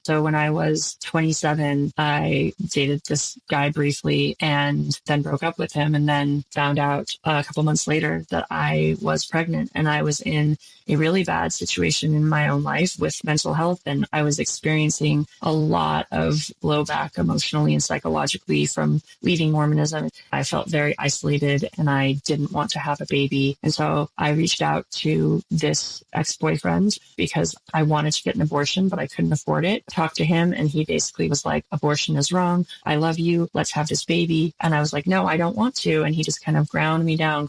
So when I was 27, I dated this guy briefly and then broke up with him, and then found out a couple months later that I was pregnant, and I was in a really bad situation in my own life with mental health. And I was experiencing a lot of blowback emotionally and psychologically from leaving Mormonism. I felt very isolated and I didn't want to have a baby. And so I reached out to this ex-boyfriend because I wanted to get an abortion, but I couldn't afford it. Talked to him and he basically was like, abortion is wrong. I love you. Let's have this baby. And I was like, no, I don't want to. And he just kind of ground me down.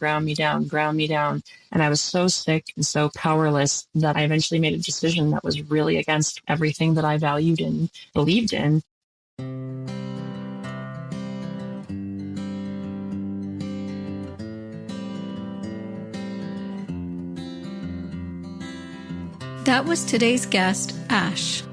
And I was so sick and so powerless that I eventually made a decision that was really against everything that I valued and believed in. That was today's guest, Ash.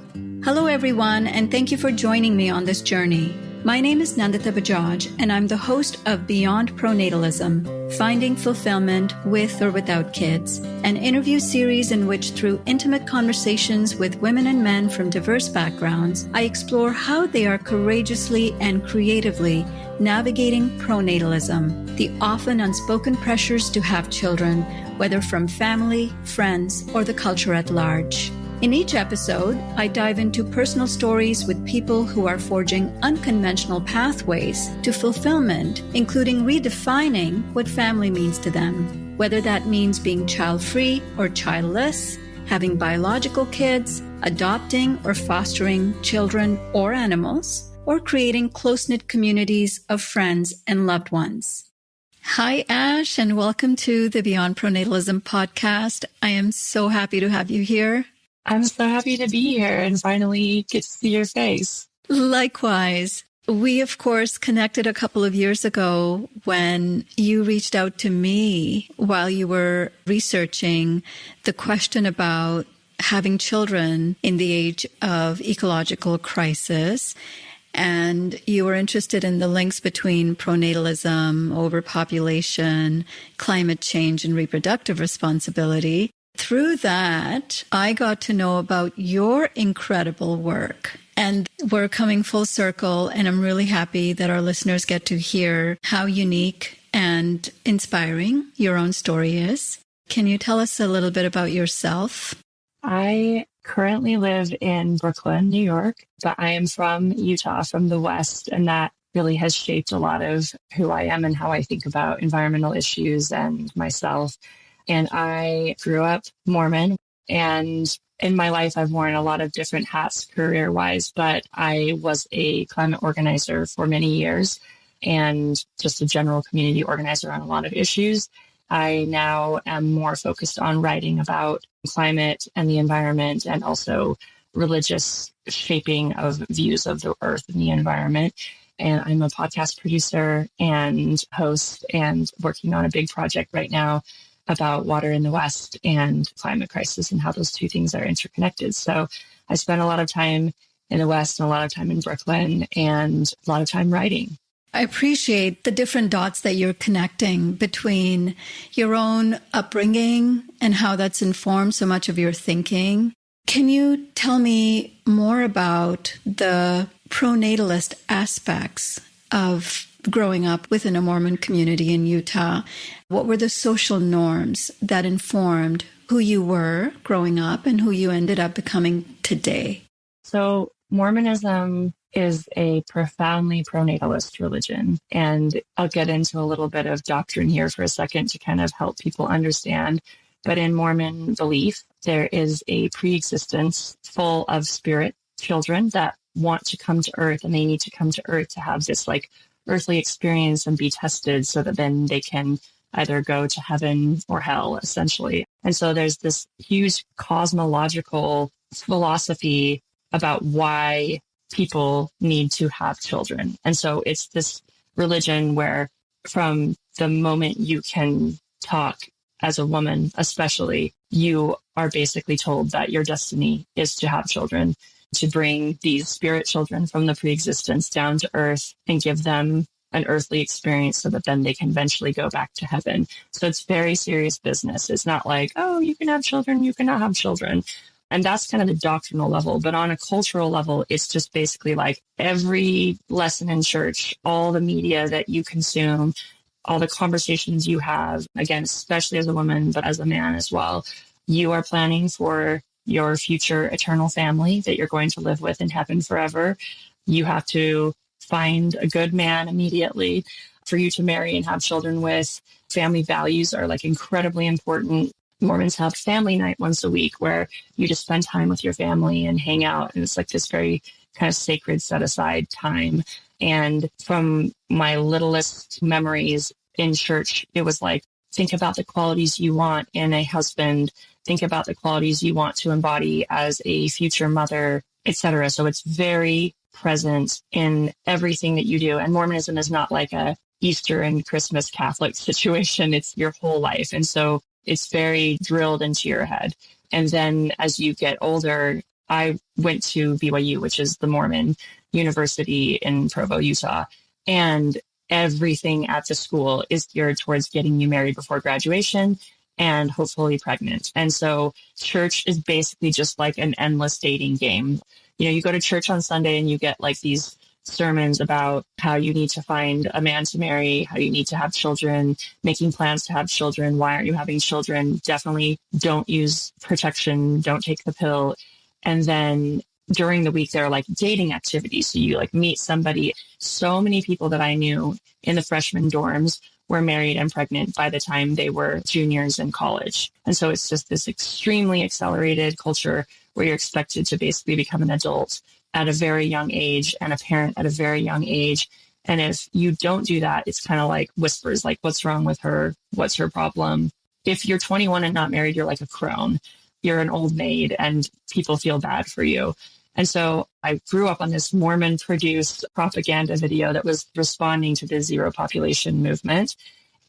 Hello, everyone, and thank you for joining me on this journey. My name is Nandita Bajaj, and I'm the host of Beyond Pronatalism, Finding Fulfillment with or Without Kids, an interview series in which, through intimate conversations with women and men from diverse backgrounds, I explore how they are courageously and creatively navigating pronatalism, the often unspoken pressures to have children, whether from family, friends, or the culture at large. In each episode, I dive into personal stories with people who are forging unconventional pathways to fulfillment, including redefining what family means to them, whether that means being child-free or childless, having biological kids, adopting or fostering children or animals, or creating close-knit communities of friends and loved ones. Hi, Ash, and welcome to the Beyond Pronatalism podcast. I am so happy to have you here. I'm so happy to be here and finally get to see your face. Likewise. We, of course, connected a couple of years ago when you reached out to me while you were researching the question about having children in the age of ecological crisis. And you were interested in the links between pronatalism, overpopulation, climate change, and reproductive responsibility. Through that, I got to know about your incredible work. And we're coming full circle, and I'm really happy that our listeners get to hear how unique and inspiring your own story is. Can you tell us a little bit about yourself? I currently live in Brooklyn, New York, but I am from Utah, from the West, and that really has shaped a lot of who I am and how I think about environmental issues and myself. And I grew up Mormon, and in my life, I've worn a lot of different hats career-wise, but I was a climate organizer for many years and just a general community organizer on a lot of issues. I now am more focused on writing about climate and the environment and also religious shaping of views of the earth and the environment. And I'm a podcast producer and host and working on a big project right now about water in the West and climate crisis and how those two things are interconnected. So I spent a lot of time in the West and a lot of time in Brooklyn and a lot of time writing. I appreciate the different dots that you're connecting between your own upbringing and how that's informed so much of your thinking. Can you tell me more about the pronatalist aspects of growing up within a Mormon community in Utah? What were the social norms that informed who you were growing up and who you ended up becoming today? So Mormonism is a profoundly pronatalist religion. And I'll get into a little bit of doctrine here for a second to kind of help people understand. But in Mormon belief, there is a pre-existence full of spirit children that want to come to earth, and they need to come to earth to have this like earthly experience and be tested so that then they can either go to heaven or hell, essentially. And so there's this huge cosmological philosophy about why people need to have children. And so it's this religion where from the moment you can talk as a woman, especially, you are basically told that your destiny is to have children, to bring these spirit children from the pre-existence down to earth and give them an earthly experience so that then they can eventually go back to heaven. So it's very serious business. It's not like, oh, you can have children, you cannot have children. And that's kind of the doctrinal level. But on a cultural level, it's just basically like every lesson in church, all the media that you consume, all the conversations you have, again, especially as a woman, but as a man as well, you are planning for your future eternal family that you're going to live with in heaven forever. You have to find a good man immediately for you to marry and have children with. Family values are like incredibly important. Mormons have family night once a week where you just spend time with your family and hang out. And it's like this very kind of sacred set aside time. And from my littlest memories in church, it was like, think about the qualities you want in a husband. Think about the qualities you want to embody as a future mother, etc. So it's very present in everything that you do. And Mormonism is not like a Easter and Christmas Catholic situation. It's your whole life. And so it's very drilled into your head. And then as you get older, I went to BYU, which is the Mormon University in Provo, Utah. And everything at the school is geared towards getting you married before graduation and hopefully pregnant. And so church is basically just like an endless dating game. You know, you go to church on Sunday and you get like these sermons about how you need to find a man to marry, how you need to have children, making plans to have children. Why aren't you having children? Definitely don't use protection. Don't take the pill. And then during the week, there are like dating activities. So you like meet somebody. So many people that I knew in the freshman dorms were married and pregnant by the time they were juniors in college. And so it's just this extremely accelerated culture where you're expected to basically become an adult at a very young age and a parent at a very young age. And if you don't do that, it's kind of like whispers, like, what's wrong with her? What's her problem? If you're 21 and not married, you're like a crone. You're an old maid and people feel bad for you. And so I grew up on this Mormon produced propaganda video that was responding to the zero population movement.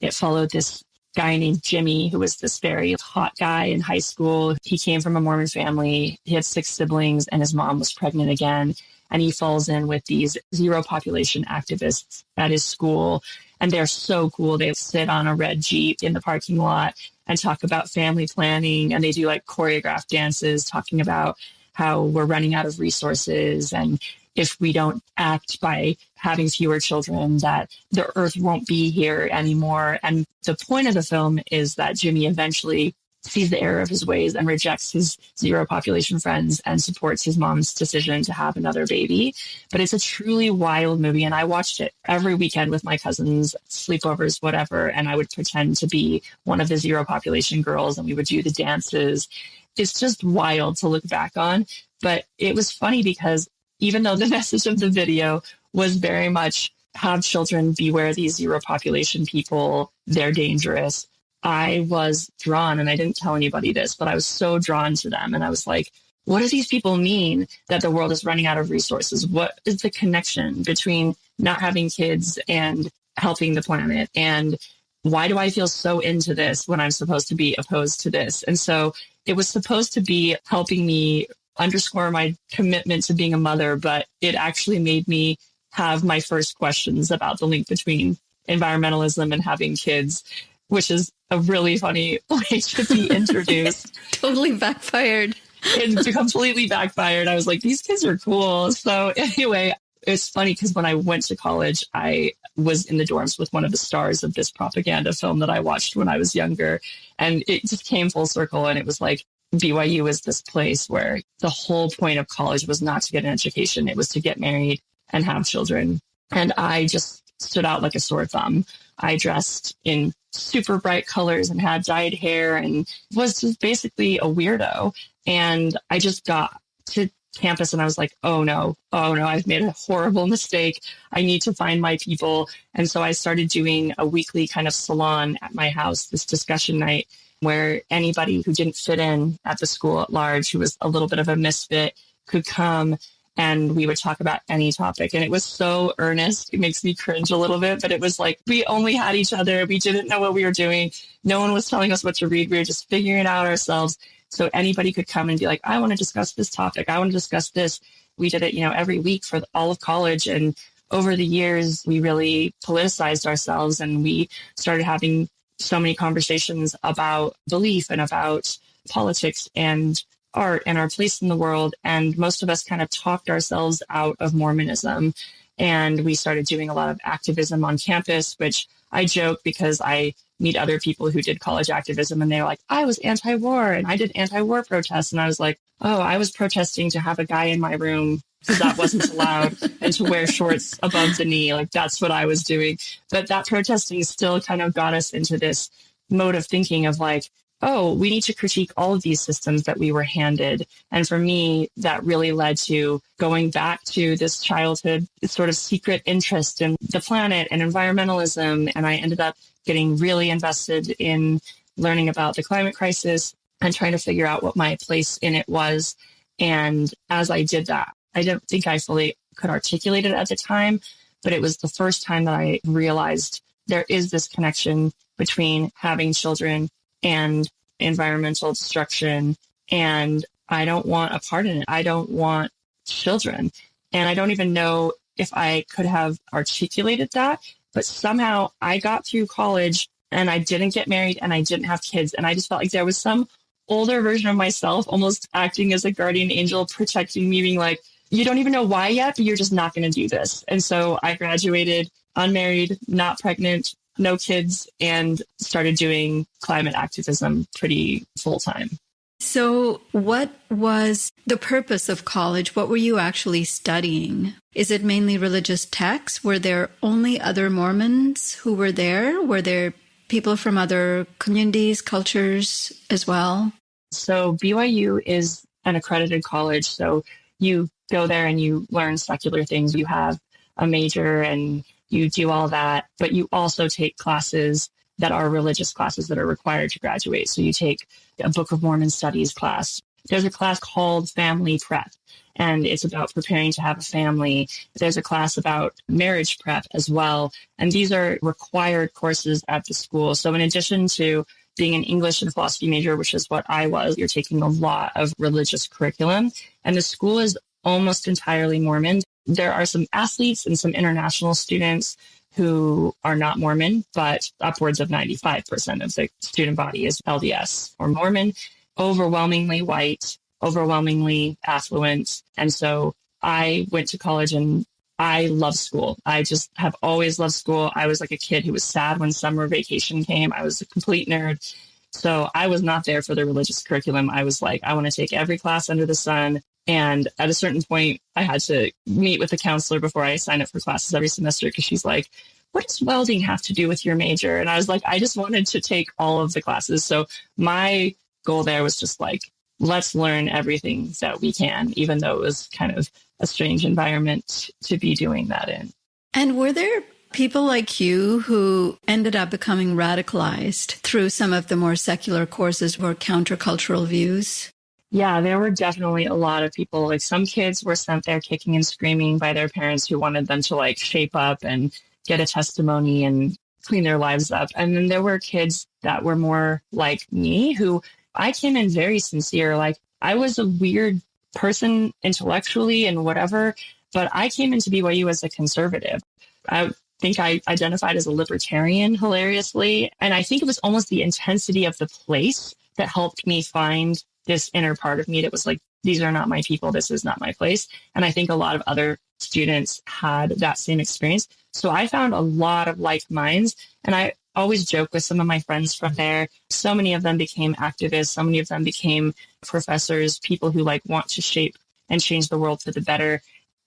It followed this guy named Jimmy, who was this very hot guy in high school. He came from a Mormon family. He had 6 siblings and his mom was pregnant again. And he falls in with these zero population activists at his school. And they're so cool. They sit on a red Jeep in the parking lot and talk about family planning. And they do like choreographed dances talking about how we're running out of resources. And if we don't act by having fewer children, that the earth won't be here anymore. And the point of the film is that Jimmy eventually sees the error of his ways and rejects his zero population friends and supports his mom's decision to have another baby. But it's a truly wild movie. And I watched it every weekend with my cousins, sleepovers, whatever. And I would pretend to be one of the zero population girls and we would do the dances. It's just wild to look back on. But it was funny because even though the message of the video was very much have children, beware these zero population people, they're dangerous, I was drawn, and I didn't tell anybody this, but I was so drawn to them. And I was like, what do these people mean that the world is running out of resources? What is the connection between not having kids and helping the planet? And why do I feel so into this when I'm supposed to be opposed to this? And so it was supposed to be helping me underscore my commitment to being a mother, but it actually made me have my first questions about the link between environmentalism and having kids, which is a really funny way to be introduced. Totally backfired. It completely backfired. I was like, these kids are cool. So anyway, it's funny because when I went to college, I was in the dorms with one of the stars of this propaganda film that I watched when I was younger. And it just came full circle. And it was like, BYU is this place where the whole point of college was not to get an education. It was to get married and have children. And I just stood out like a sore thumb. I dressed in super bright colors and had dyed hair and was just basically a weirdo. And I just got to campus and I was like, oh no, I've made a horrible mistake. I need to find my people. And so I started doing a weekly kind of salon at my house, this discussion night, where anybody who didn't fit in at the school at large, who was a little bit of a misfit, could come and we would talk about any topic. And it was so earnest. It makes me cringe a little bit, but it was like, we only had each other. We didn't know what we were doing. No one was telling us what to read. We were just figuring it out ourselves. So anybody could come and be like, I want to discuss this topic. I want to discuss this. We did it, every week for all of college. And over the years, we really politicized ourselves and we started having so many conversations about belief and about politics. And art and our place in the world. And most of us kind of talked ourselves out of Mormonism. And we started doing a lot of activism on campus, which I joke because I meet other people who did college activism and they're like, I was anti-war and I did anti-war protests. And I was like, oh, I was protesting to have a guy in my room because that wasn't allowed and to wear shorts above the knee. Like that's what I was doing. But that protesting still kind of got us into this mode of thinking of like, oh, we need to critique all of these systems that we were handed. And for me, that really led to going back to this childhood sort of secret interest in the planet and environmentalism. And I ended up getting really invested in learning about the climate crisis and trying to figure out what my place in it was. And as I did that, I don't think I fully could articulate it at the time, but it was the first time that I realized there is this connection between having children and environmental destruction. And I don't want a part in it. I don't want children. And I don't even know if I could have articulated that, but somehow I got through college and I didn't get married and I didn't have kids. And I just felt like there was some older version of myself almost acting as a guardian angel, protecting me, being like, you don't even know why yet, but you're just not going to do this. And so I graduated unmarried, not pregnant, no kids, and started doing climate activism pretty full time. So what was the purpose of college? What were you actually studying? Is it mainly religious texts? Were there only other Mormons who were there? Were there people from other communities, cultures as well? So BYU is an accredited college. So you go there and you learn secular things. You have a major and you do all that, but you also take classes that are religious classes that are required to graduate. So you take a Book of Mormon studies class. There's a class called Family Prep, and it's about preparing to have a family. There's a class about marriage prep as well. And these are required courses at the school. So in addition to being an English and philosophy major, which is what I was, you're taking a lot of religious curriculum. And the school is almost entirely Mormon. There are some athletes and some international students who are not Mormon, but upwards of 95% of the student body is LDS or Mormon, overwhelmingly white, overwhelmingly affluent. And so I went to college and I love school. I just have always loved school. I was like a kid who was sad when summer vacation came. I was a complete nerd. So I was not there for the religious curriculum. I was like, I want to take every class under the sun. And at a certain point, I had to meet with a counselor before I signed up for classes every semester because she's like, what does welding have to do with your major? And I was like, I just wanted to take all of the classes. So my goal there was just like, let's learn everything that we can, even though it was kind of a strange environment to be doing that in. And were there people like you who ended up becoming radicalized through some of the more secular courses or countercultural views? Yeah, there were definitely a lot of people. Like some kids were sent there kicking and screaming by their parents who wanted them to like shape up and get a testimony and clean their lives up. And then there were kids that were more like me who I came in very sincere. Like I was a weird person intellectually and whatever, but I came into BYU as a conservative. I think I identified as a libertarian hilariously. And I think it was almost the intensity of the place that helped me find this inner part of me that was like, these are not my people. This is not my place. And I think a lot of other students had that same experience. So I found a lot of like minds. And I always joke with some of my friends from there. So many of them became activists. So many of them became professors, people who like want to shape and change the world for the better.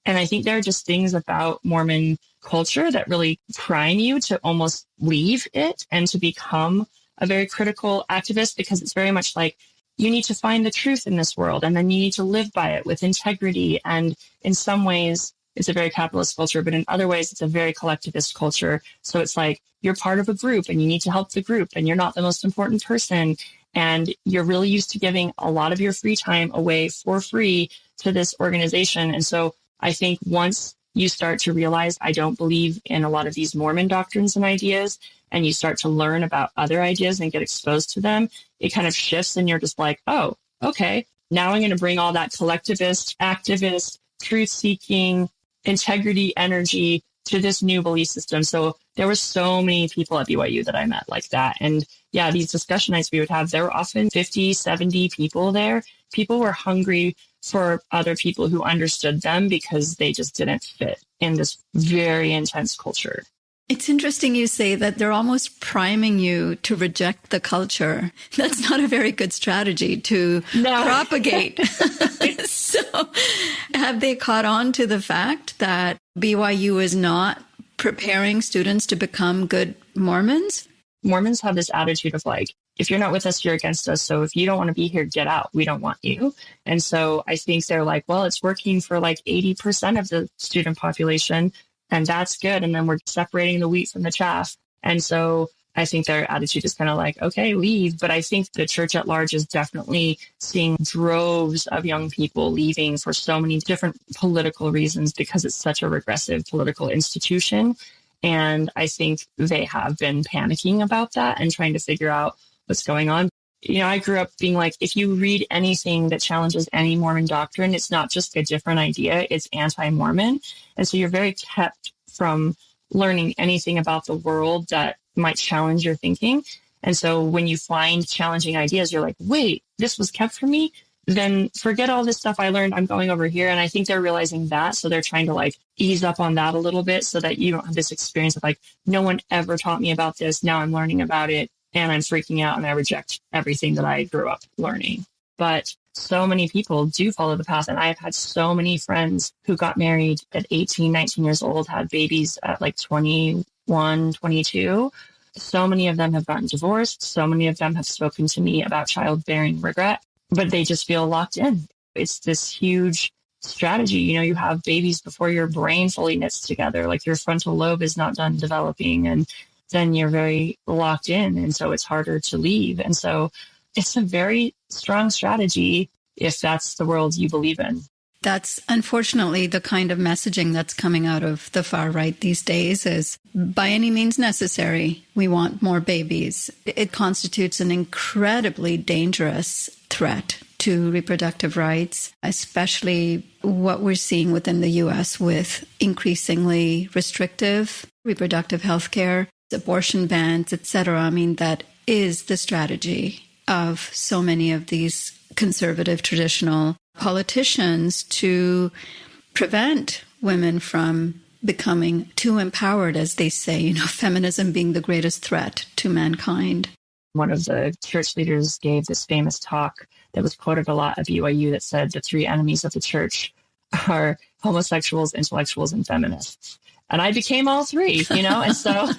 And I think there are just things about Mormon culture that really prime you to almost leave it and to become a very critical activist, because it's very much like, you need to find the truth in this world, and then you need to live by it with integrity. And in some ways, it's a very capitalist culture, but in other ways, it's a very collectivist culture. So it's like you're part of a group and you need to help the group, and you're not the most important person. And you're really used to giving a lot of your free time away for free to this organization. And so I think once you start to realize I don't believe in a lot of these Mormon doctrines and ideas, and you start to learn about other ideas and get exposed to them, it kind of shifts and you're just like, oh, okay, now I'm going to bring all that collectivist, activist, truth-seeking, integrity, energy to this new belief system. So there were so many people at BYU that I met like that. And yeah, these discussion nights we would have, there were often 50, 70 people there. People were hungry for other people who understood them because they just didn't fit in this very intense culture. It's interesting you say that they're almost priming you to reject the culture. That's not a very good strategy to propagate. So have they caught on to the fact that BYU is not preparing students to become good Mormons? Mormons have this attitude of like, if you're not with us, you're against us. So if you don't want to be here, get out. We don't want you. And so I think they're like, well, it's working for like 80% of the student population. And that's good. And then we're separating the wheat from the chaff. And so I think their attitude is kind of like, okay, leave. But I think the church at large is definitely seeing droves of young people leaving for so many different political reasons because it's such a regressive political institution. And I think they have been panicking about that and trying to figure out what's going on. You know, I grew up being like, if you read anything that challenges any Mormon doctrine, it's not just a different idea, it's anti-Mormon. And so you're very kept from learning anything about the world that might challenge your thinking. And so when you find challenging ideas, you're like, wait, this was kept from me? Then forget all this stuff I learned. I'm going over here. And I think they're realizing that. So they're trying to like ease up on that a little bit so that you don't have this experience of like, no one ever taught me about this. Now I'm learning about it. And I'm freaking out and I reject everything that I grew up learning. But so many people do follow the path. And I've had so many friends who got married at 18, 19 years old, had babies at like 21, 22. So many of them have gotten divorced. So many of them have spoken to me about childbearing regret, but they just feel locked in. It's this huge strategy. You know, you have babies before your brain fully knits together, like your frontal lobe is not done developing, and then you're very locked in. And so it's harder to leave. And so it's a very strong strategy if that's the world you believe in. That's unfortunately the kind of messaging that's coming out of the far right these days is by any means necessary. We want more babies. It constitutes an incredibly dangerous threat to reproductive rights, especially what we're seeing within the U.S. with increasingly restrictive reproductive health care, abortion bans, etc. I mean, that is the strategy of so many of these conservative traditional politicians to prevent women from becoming too empowered, as they say, you know, feminism being the greatest threat to mankind. One of the church leaders gave this famous talk that was quoted a lot at BYU that said the three enemies of the church are homosexuals, intellectuals, and feminists. And I became all three, you know, and so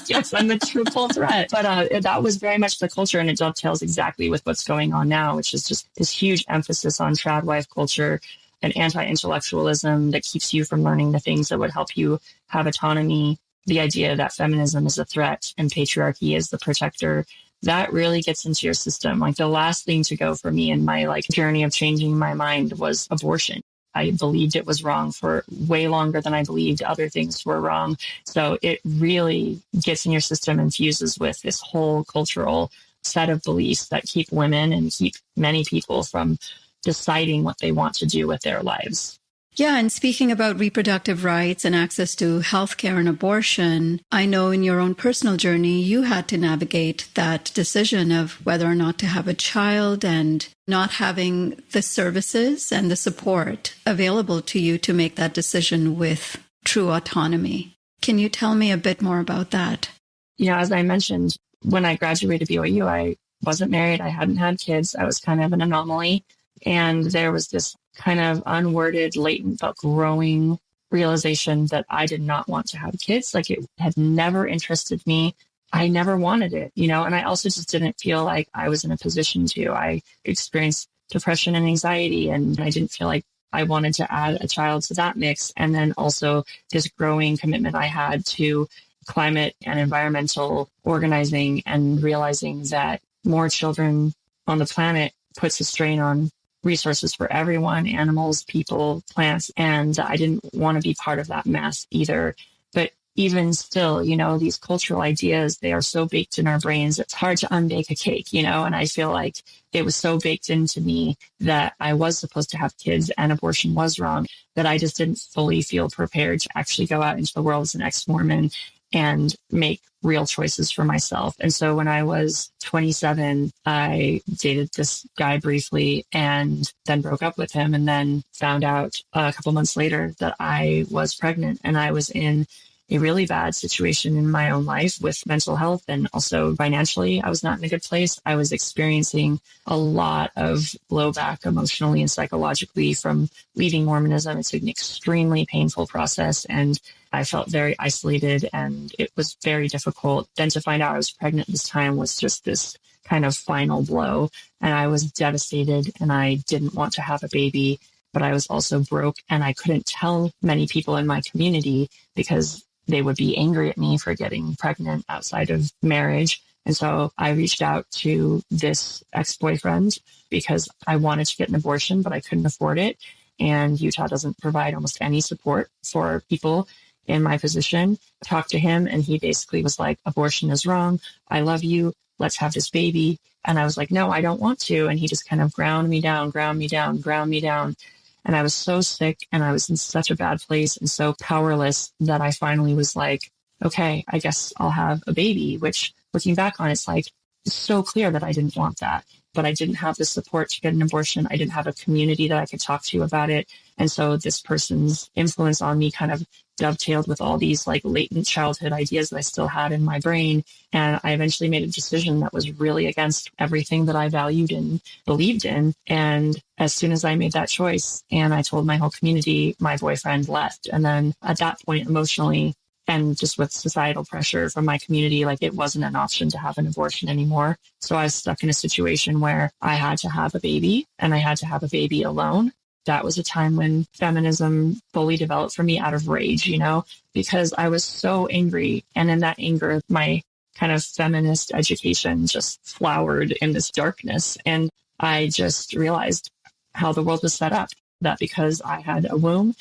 yes, I'm the triple threat. But that was very much the culture, and it dovetails exactly with what's going on now, which is just this huge emphasis on trad wife culture and anti-intellectualism that keeps you from learning the things that would help you have autonomy. The idea that feminism is a threat and patriarchy is the protector, that really gets into your system. Like the last thing to go for me in my like journey of changing my mind was abortion. I believed it was wrong for way longer than I believed other things were wrong. So it really gets in your system and fuses with this whole cultural set of beliefs that keep women and keep many people from deciding what they want to do with their lives. Yeah, and speaking about reproductive rights and access to healthcare and abortion, I know in your own personal journey, you had to navigate that decision of whether or not to have a child and not having the services and the support available to you to make that decision with true autonomy. Can you tell me a bit more about that? Yeah, as I mentioned, when I graduated BYU, I wasn't married. I hadn't had kids. I was kind of an anomaly. And there was this kind of unworded, latent, but growing realization that I did not want to have kids. Like it had never interested me. I never wanted it, you know, and I also just didn't feel like I was in a position to. I experienced depression and anxiety, and I didn't feel like I wanted to add a child to that mix. And then also this growing commitment I had to climate and environmental organizing and realizing that more children on the planet puts a strain on resources for everyone, animals, people, plants. And I didn't want to be part of that mess either. But even still, you know, these cultural ideas, they are so baked in our brains. It's hard to unbake a cake, you know, and I feel like it was so baked into me that I was supposed to have kids and abortion was wrong, that I just didn't fully feel prepared to actually go out into the world as an ex-Mormon and make real choices for myself. And so when I was 27, I dated this guy briefly and then broke up with him, and then found out a couple months later that I was pregnant, and I was in a really bad situation in my own life with mental health, and also financially. I was not in a good place. I was experiencing a lot of blowback emotionally and psychologically from leaving Mormonism. It's an extremely painful process, and I felt very isolated, and it was very difficult. Then to find out I was pregnant this time was just this kind of final blow, and I was devastated, and I didn't want to have a baby, but I was also broke, and I couldn't tell many people in my community because they would be angry at me for getting pregnant outside of marriage. And so I reached out to this ex-boyfriend because I wanted to get an abortion, but I couldn't afford it. And Utah doesn't provide almost any support for people in my position. I talked to him, and he basically was like, abortion is wrong. I love you. Let's have this baby. And I was like, no, I don't want to. And he just kind of ground me down. And I was so sick, and I was in such a bad place and so powerless that I finally was like, okay, I guess I'll have a baby, which looking back on, it's like, it's so clear that I didn't want that, but I didn't have the support to get an abortion. I didn't have a community that I could talk to about it. And so this person's influence on me kind of dovetailed with all these like latent childhood ideas that I still had in my brain. And I eventually made a decision that was really against everything that I valued and believed in. And as soon as I made that choice and I told my whole community, my boyfriend left. And then at that point, emotionally, and just with societal pressure from my community, like it wasn't an option to have an abortion anymore. So I was stuck in a situation where I had to have a baby, and I had to have a baby alone. That was a time when feminism fully developed for me out of rage, because I was so angry. And in that anger, my kind of feminist education just flowered in this darkness. And I just realized how the world was set up, that because I had a womb,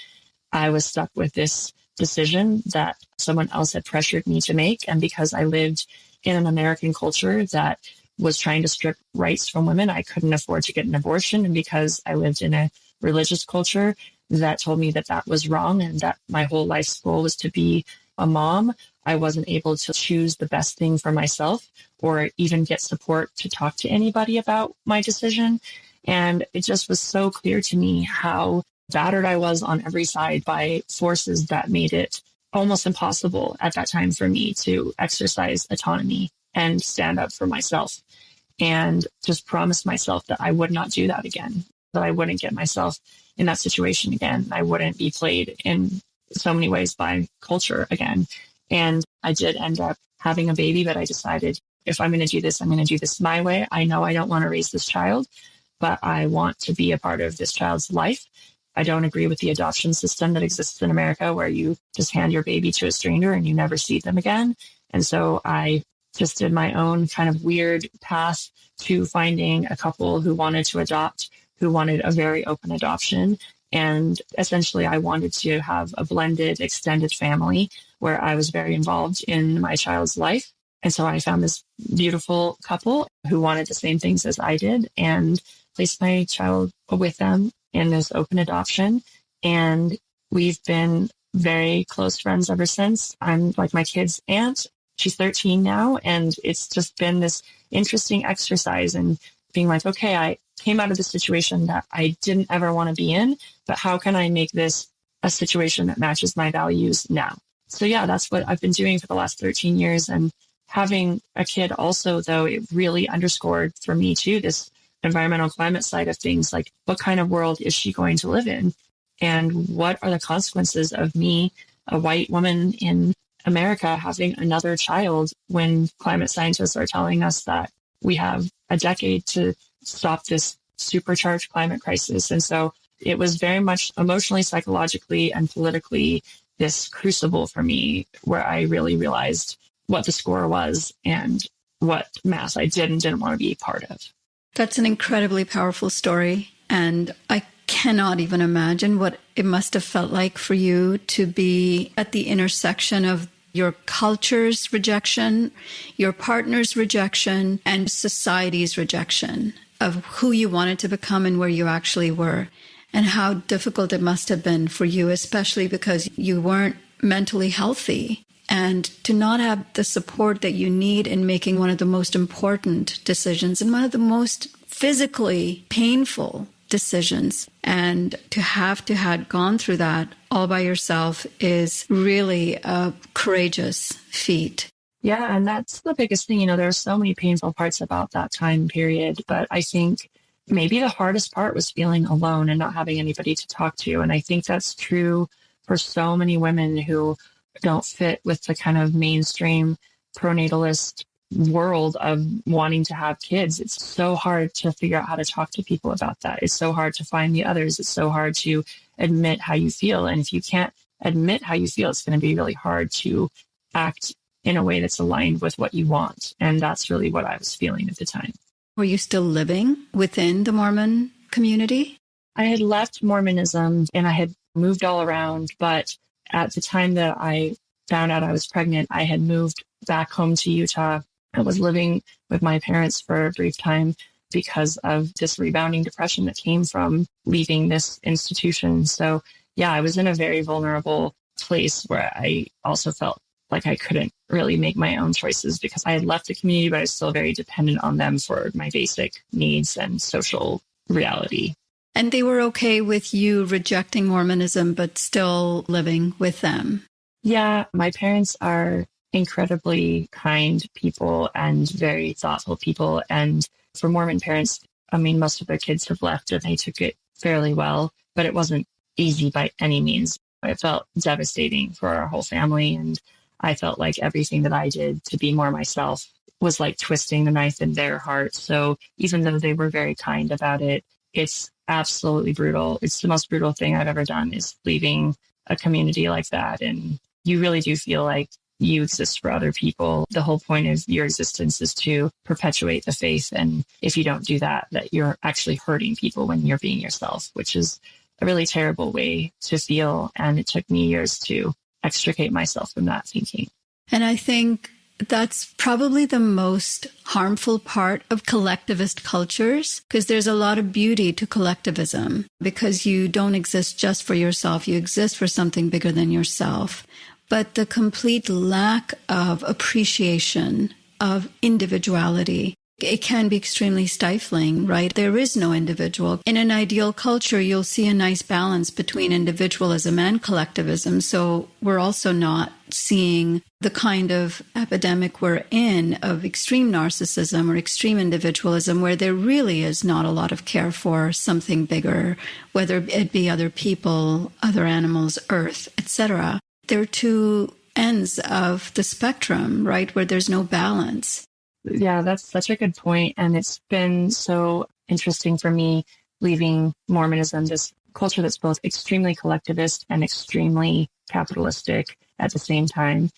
I was stuck with this decision that someone else had pressured me to make. And because I lived in an American culture that was trying to strip rights from women, I couldn't afford to get an abortion. And because I lived in a religious culture that told me that that was wrong and that my whole life's goal was to be a mom, I wasn't able to choose the best thing for myself or even get support to talk to anybody about my decision. And it just was so clear to me how battered I was on every side by forces that made it almost impossible at that time for me to exercise autonomy and stand up for myself, and just promise myself that I would not do that again, that I wouldn't get myself in that situation again. I wouldn't be played in so many ways by culture again. And I did end up having a baby, but I decided if I'm going to do this, I'm going to do this my way. I know I don't want to raise this child, but I want to be a part of this child's life. I don't agree with the adoption system that exists in America where you just hand your baby to a stranger and you never see them again. And so I just did my own kind of weird path to finding a couple who wanted to adopt, who wanted a very open adoption. And essentially, I wanted to have a blended, extended family where I was very involved in my child's life. And so I found this beautiful couple who wanted the same things as I did and placed my child with them in this open adoption. And we've been very close friends ever since. I'm like my kid's aunt. She's 13 now. And it's just been this interesting exercise in being like, okay, I came out of this situation that I didn't ever want to be in, but how can I make this a situation that matches my values now? So yeah, that's what I've been doing for the last 13 years. And having a kid also, though, it really underscored for me too, this environmental climate side of things, like what kind of world is she going to live in? And what are the consequences of me, a white woman in America, having another child when climate scientists are telling us that we have a decade to stop this supercharged climate crisis? And so it was very much emotionally, psychologically, and politically this crucible for me where I really realized what the score was and what mass I did and didn't want to be part of. That's an incredibly powerful story. And I cannot even imagine what it must have felt like for you to be at the intersection of your culture's rejection, your partner's rejection, and society's rejection of who you wanted to become and where you actually were. And how difficult it must have been for you, especially because you weren't mentally healthy. and to not have the support that you need in making one of the most important decisions and one of the most physically painful decisions. And to have gone through that all by yourself is really a courageous feat. Yeah, and that's the biggest thing. There are so many painful parts about that time period, but I think maybe the hardest part was feeling alone and not having anybody to talk to. And I think that's true for so many women who don't fit with the kind of mainstream pronatalist world of wanting to have kids. It's so hard to figure out how to talk to people about that. It's so hard to find the others. It's so hard to admit how you feel. And if you can't admit how you feel, it's going to be really hard to act in a way that's aligned with what you want. And that's really what I was feeling at the time. Were you still living within the Mormon community? I had left Mormonism and I had moved all around, but at the time that I found out I was pregnant, I had moved back home to Utah. I was living with my parents for a brief time because of this rebounding depression that came from leaving this institution. So yeah, I was in a very vulnerable place where I also felt like I couldn't really make my own choices because I had left the community, but I was still very dependent on them for my basic needs and social reality. And they were okay with you rejecting Mormonism, but still living with them? Yeah, my parents are incredibly kind people and very thoughtful people. And for Mormon parents, I mean, most of their kids have left and they took it fairly well, but it wasn't easy by any means. It felt devastating for our whole family. And I felt like everything that I did to be more myself was like twisting the knife in their heart. So even though they were very kind about it, it's absolutely brutal. It's the most brutal thing I've ever done is leaving a community like that. And you really do feel like you exist for other people. The whole point of your existence is to perpetuate the faith. And if you don't do that, that you're actually hurting people when you're being yourself, which is a really terrible way to feel. And it took me years to extricate myself from that thinking. And I think that's probably the most harmful part of collectivist cultures, because there's a lot of beauty to collectivism, because you don't exist just for yourself. You exist for something bigger than yourself. But the complete lack of appreciation of individuality, it can be extremely stifling, right? There is no individual. In an ideal culture, you'll see a nice balance between individualism and collectivism. So we're also not seeing the kind of epidemic we're in of extreme narcissism or extreme individualism, where there really is not a lot of care for something bigger, whether it be other people, other animals, earth, etc. There are two ends of the spectrum, right, where there's no balance. Yeah, that's such a good point. And it's been so interesting for me leaving Mormonism, this culture that's both extremely collectivist and extremely capitalistic at the same time,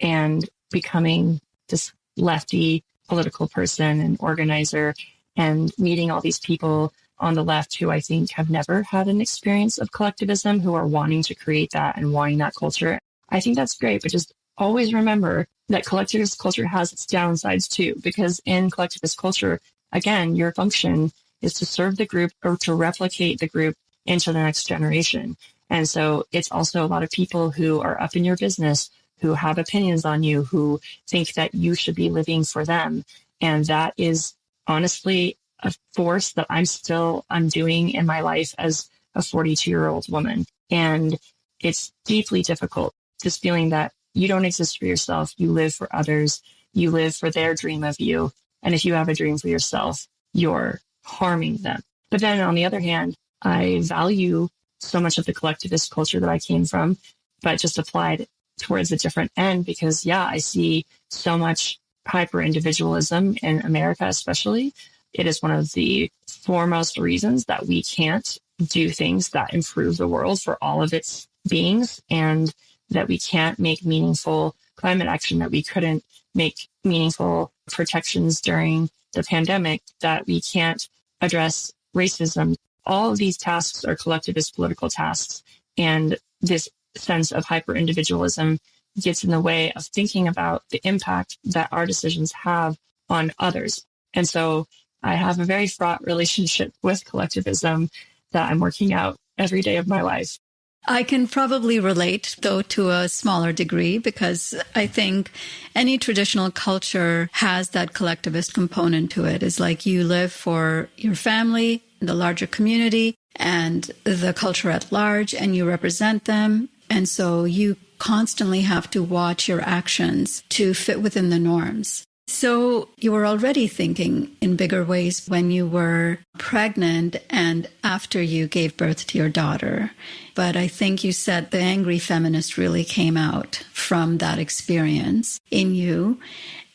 and becoming this lefty political person and organizer and meeting all these people on the left who I think have never had an experience of collectivism, who are wanting to create that and wanting that culture. I think that's great, but just always remember that collectivist culture has its downsides too, because in collectivist culture, again, your function is to serve the group or to replicate the group into the next generation. And so it's also a lot of people who are up in your business, who have opinions on you, who think that you should be living for them. And that is honestly a force that I'm still undoing in my life as a 42-year-old woman. And it's deeply difficult, just feeling that you don't exist for yourself. You live for others. You live for their dream of you. And if you have a dream for yourself, you're harming them. But then on the other hand, I value so much of the collectivist culture that I came from, but just applied towards a different end because, yeah, I see so much hyper-individualism in America, especially. It is one of the foremost reasons that we can't do things that improve the world for all of its beings, and that we can't make meaningful climate action, that we couldn't make meaningful protections during the pandemic, that we can't address racism. All of these tasks are collectivist political tasks. And this sense of hyper-individualism gets in the way of thinking about the impact that our decisions have on others. And so I have a very fraught relationship with collectivism that I'm working out every day of my life. I can probably relate, though, to a smaller degree, because I think any traditional culture has that collectivist component to it. It's like you live for your family, the larger community, and the culture at large, and you represent them. And so you constantly have to watch your actions to fit within the norms. So you were already thinking in bigger ways when you were pregnant and after you gave birth to your daughter. But I think you said the angry feminist really came out from that experience in you.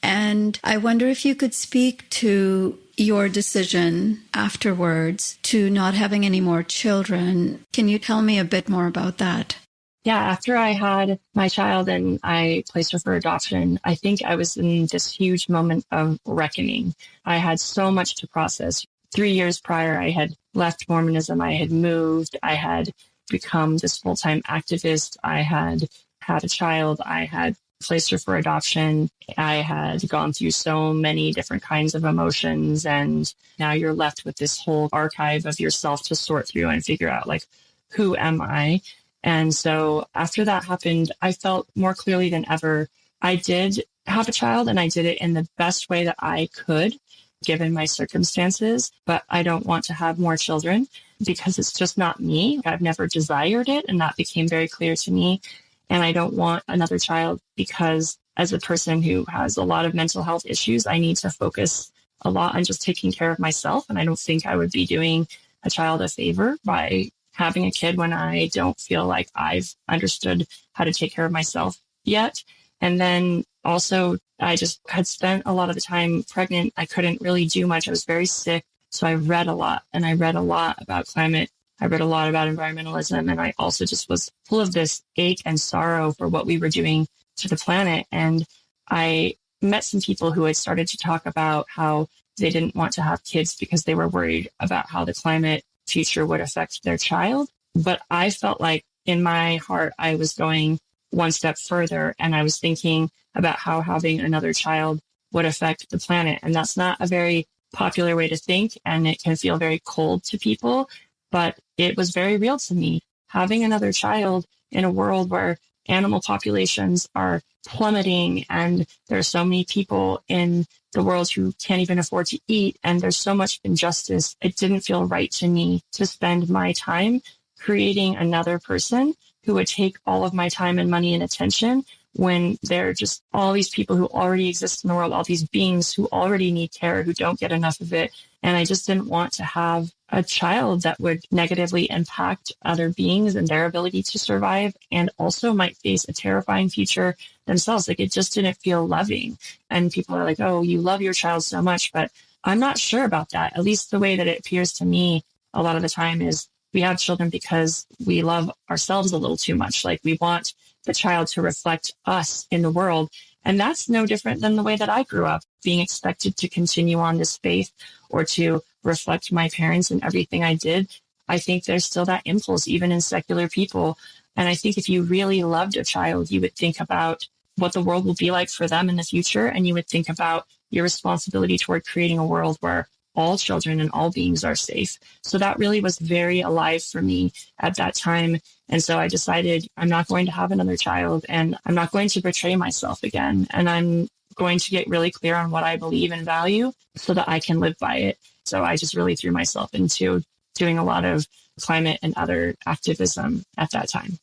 And I wonder if you could speak to your decision afterwards to not having any more children. Can you tell me a bit more about that? Yeah, after I had my child and I placed her for adoption, I think I was in this huge moment of reckoning. I had so much to process. 3 years prior, I had left Mormonism. I had moved. I had become this full-time activist. I had had a child. I had placed her for adoption. I had gone through so many different kinds of emotions. And now you're left with this whole archive of yourself to sort through and figure out, like, who am I? And so after that happened, I felt more clearly than ever, I did have a child and I did it in the best way that I could, given my circumstances. But I don't want to have more children because it's just not me. I've never desired it. And that became very clear to me. And I don't want another child because as a person who has a lot of mental health issues, I need to focus a lot on just taking care of myself. And I don't think I would be doing a child a favor by having a kid when I don't feel like I've understood how to take care of myself yet. And then also, I just had spent a lot of the time pregnant. I couldn't really do much. I was very sick. So I read a lot, and I read a lot about climate. I read a lot about environmentalism. And I also just was full of this ache and sorrow for what we were doing to the planet. And I met some people who had started to talk about how they didn't want to have kids because they were worried about how the climate future would affect their child. But I felt like in my heart, I was going one step further and I was thinking about how having another child would affect the planet. And that's not a very popular way to think. And it can feel very cold to people, but it was very real to me. Having another child in a world where animal populations are plummeting and there's so many people in the world who can't even afford to eat and there's so much injustice, it didn't feel right to me to spend my time creating another person who would take all of my time and money and attention when there are just all these people who already exist in the world, all these beings who already need care, who don't get enough of it. And I just didn't want to have a child that would negatively impact other beings and their ability to survive and also might face a terrifying future themselves. Like, it just didn't feel loving. And people are like, oh, you love your child so much, but I'm not sure about that. At least the way that it appears to me a lot of the time is we have children because we love ourselves a little too much. Like, we want the child to reflect us in the world. And that's no different than the way that I grew up, being expected to continue on this faith or to reflect my parents in everything I did. I think there's still that impulse, even in secular people. And I think if you really loved a child, you would think about what the world will be like for them in the future. And you would think about your responsibility toward creating a world where all children and all beings are safe. So that really was very alive for me at that time. And so I decided I'm not going to have another child and I'm not going to betray myself again. And I'm going to get really clear on what I believe and value so that I can live by it. So I just really threw myself into doing a lot of climate and other activism at that time.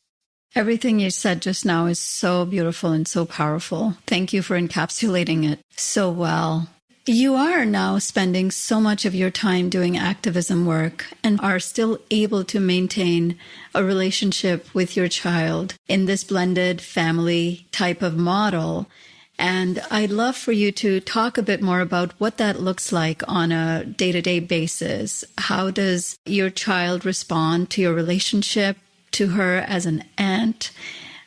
Everything you said just now is so beautiful and so powerful. Thank you for encapsulating it so well. You are now spending so much of your time doing activism work and are still able to maintain a relationship with your child in this blended family type of model. And I'd love for you to talk a bit more about what that looks like on a day-to-day basis. How does your child respond to your relationship to her as an aunt?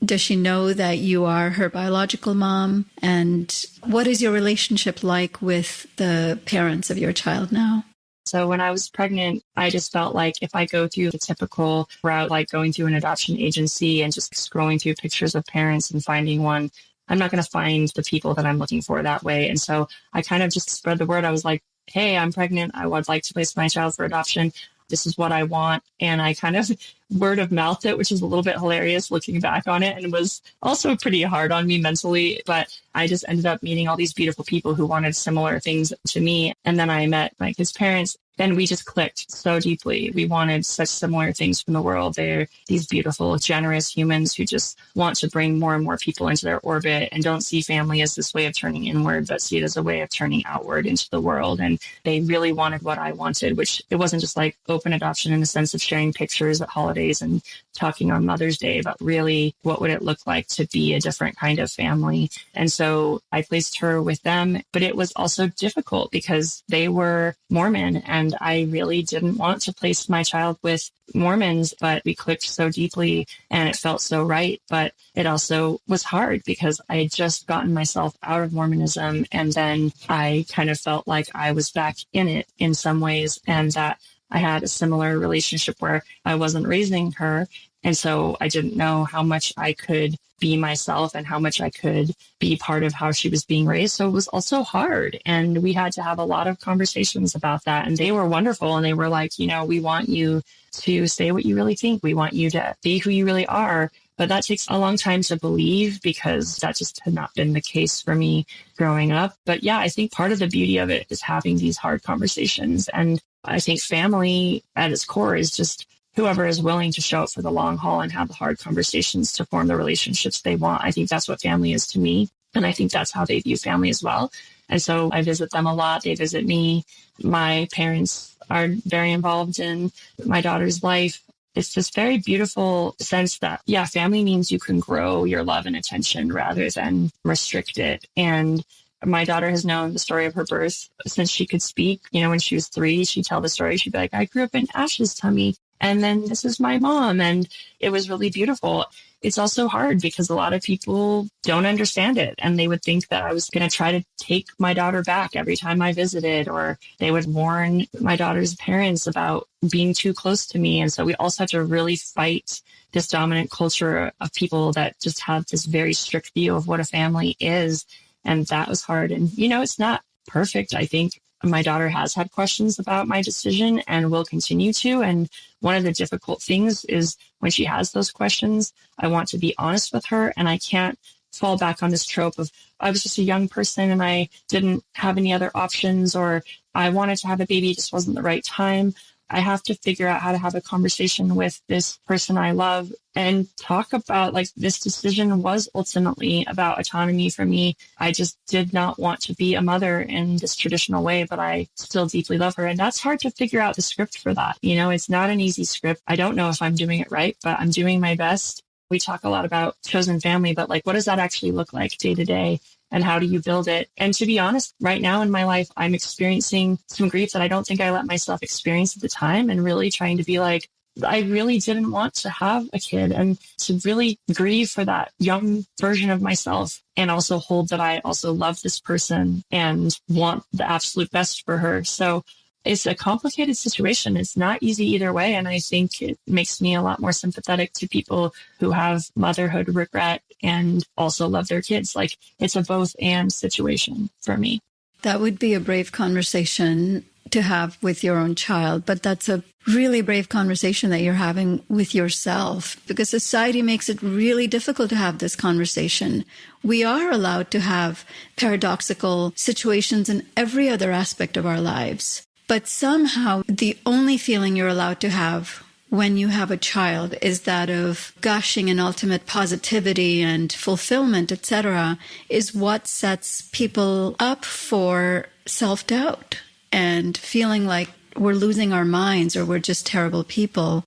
Does she know that you are her biological mom? And what is your relationship like with the parents of your child now? So when I was pregnant, I just felt like if I go through the typical route, like going through an adoption agency and just scrolling through pictures of parents and finding one, I'm not going to find the people that I'm looking for that way. And so I kind of just spread the word. I was like, hey, I'm pregnant. I would like to place my child for adoption. this is what I want. And I kind of word of mouthed it, which is a little bit hilarious looking back on it, and was also pretty hard on me mentally. But I just ended up meeting all these beautiful people who wanted similar things to me. And then I met my kids' parents. And we just clicked so deeply. We wanted such similar things from the world. They're these beautiful, generous humans who just want to bring more and more people into their orbit and don't see family as this way of turning inward, but see it as a way of turning outward into the world. And they really wanted what I wanted, which it wasn't just like open adoption in the sense of sharing pictures at holidays and talking on Mother's Day, but really what would it look like to be a different kind of family. And so I placed her with them, but it was also difficult because they were Mormon, and I really didn't want to place my child with Mormons, but we clicked so deeply and it felt so right. But it also was hard because I had just gotten myself out of Mormonism, and then I kind of felt like I was back in it in some ways, and that I had a similar relationship where I wasn't raising her. And so I didn't know how much I could be myself and how much I could be part of how she was being raised. So it was also hard. And we had to have a lot of conversations about that. And they were wonderful. And they were like, we want you to say what you really think. We want you to be who you really are. But that takes a long time to believe because that just had not been the case for me growing up. But yeah, I think part of the beauty of it is having these hard conversations. And I think family at its core is just whoever is willing to show up for the long haul and have the hard conversations to form the relationships they want. I think that's what family is to me. And I think that's how they view family as well. And so I visit them a lot. They visit me. My parents are very involved in my daughter's life. It's this very beautiful sense that, yeah, family means you can grow your love and attention rather than restrict it. And my daughter has known the story of her birth since she could speak. When she was 3, she'd tell the story. She'd be like, I grew up in Ash's tummy, and then this is my mom. And it was really beautiful. It's also hard because a lot of people don't understand it. And they would think that I was going to try to take my daughter back every time I visited, or they would warn my daughter's parents about being too close to me. And so we also have to really fight this dominant culture of people that just have this very strict view of what a family is. And that was hard. And, it's not perfect. I think my daughter has had questions about my decision and will continue to. And one of the difficult things is when she has those questions, I want to be honest with her, and I can't fall back on this trope of I was just a young person and I didn't have any other options, or I wanted to have a baby, it just wasn't the right time. I have to figure out how to have a conversation with this person I love and talk about, like, this decision was ultimately about autonomy for me. I just did not want to be a mother in this traditional way, but I still deeply love her. And that's hard to figure out the script for that. It's not an easy script. I don't know if I'm doing it right, but I'm doing my best. We talk a lot about chosen family, but what does that actually look like day to day? And how do you build it? And to be honest, right now in my life, I'm experiencing some grief that I don't think I let myself experience at the time, and really trying to be like, I really didn't want to have a kid, and to really grieve for that young version of myself, and also hold that I also love this person and want the absolute best for her. So it's a complicated situation. It's not easy either way. And I think it makes me a lot more sympathetic to people who have motherhood regret and also love their kids. It's a both and situation for me. That would be a brave conversation to have with your own child, but that's a really brave conversation that you're having with yourself, because society makes it really difficult to have this conversation. We are allowed to have paradoxical situations in every other aspect of our lives. But somehow the only feeling you're allowed to have when you have a child is that of gushing and ultimate positivity and fulfillment, etc., is what sets people up for self-doubt and feeling like we're losing our minds or we're just terrible people.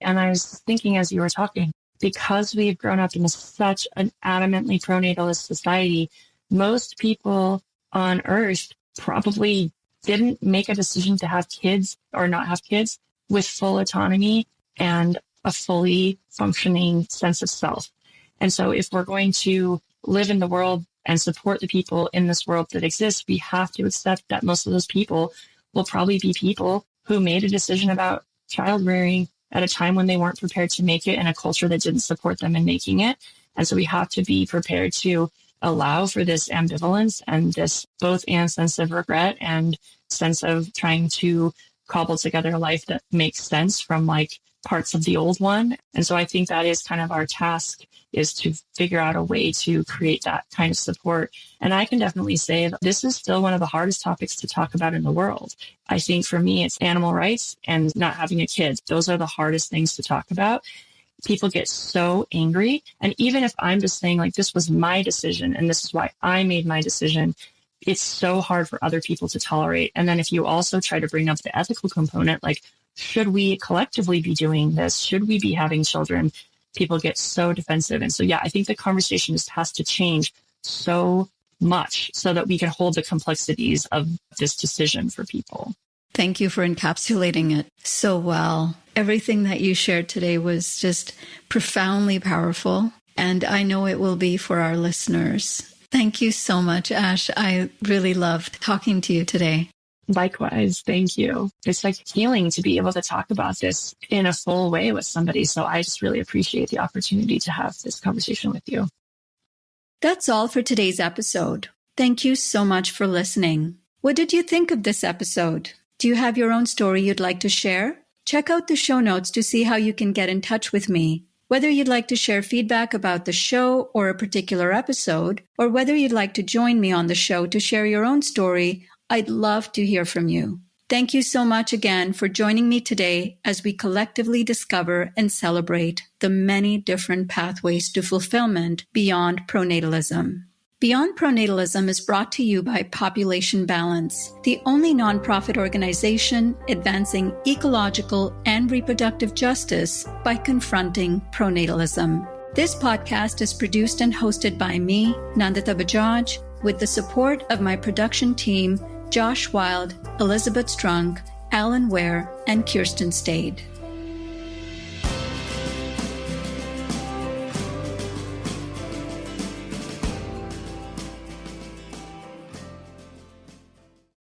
And I was thinking as you were talking, because we've grown up in such an adamantly pronatalist society, most people on Earth probably didn't make a decision to have kids or not have kids with full autonomy and a fully functioning sense of self. And so if we're going to live in the world and support the people in this world that exist, we have to accept that most of those people will probably be people who made a decision about child rearing at a time when they weren't prepared to make it in a culture that didn't support them in making it. And so we have to be prepared to allow for this ambivalence and this both and sense of regret and sense of trying to cobble together a life that makes sense from like parts of the old one. And so I think that is kind of our task, is to figure out a way to create that kind of support. And I can definitely say that this is still one of the hardest topics to talk about in the world. I think for me, it's animal rights and not having a kid. Those are the hardest things to talk about. People get so angry. And even if I'm just saying like, this was my decision and this is why I made my decision, it's so hard for other people to tolerate. And then if you also try to bring up the ethical component, like, should we collectively be doing this? Should we be having children? People get so defensive. And so, yeah, I think the conversation just has to change so much so that we can hold the complexities of this decision for people. Thank you for encapsulating it so well. Everything that you shared today was just profoundly powerful, and I know it will be for our listeners. Thank you so much, Ash. I really loved talking to you today. Likewise. Thank you. It's like healing to be able to talk about this in a full way with somebody. So I just really appreciate the opportunity to have this conversation with you. That's all for today's episode. Thank you so much for listening. What did you think of this episode? Do you have your own story you'd like to share? Check out the show notes to see how you can get in touch with me. Whether you'd like to share feedback about the show or a particular episode, or whether you'd like to join me on the show to share your own story, I'd love to hear from you. Thank you so much again for joining me today as we collectively discover and celebrate the many different pathways to fulfillment beyond pronatalism. Beyond Pronatalism is brought to you by Population Balance, the only nonprofit organization advancing ecological and reproductive justice by confronting pronatalism. This podcast is produced and hosted by me, Nandita Bajaj, with the support of my production team, Josh Wild, Elizabeth Strunk, Alan Ware, and Kirsten Stade.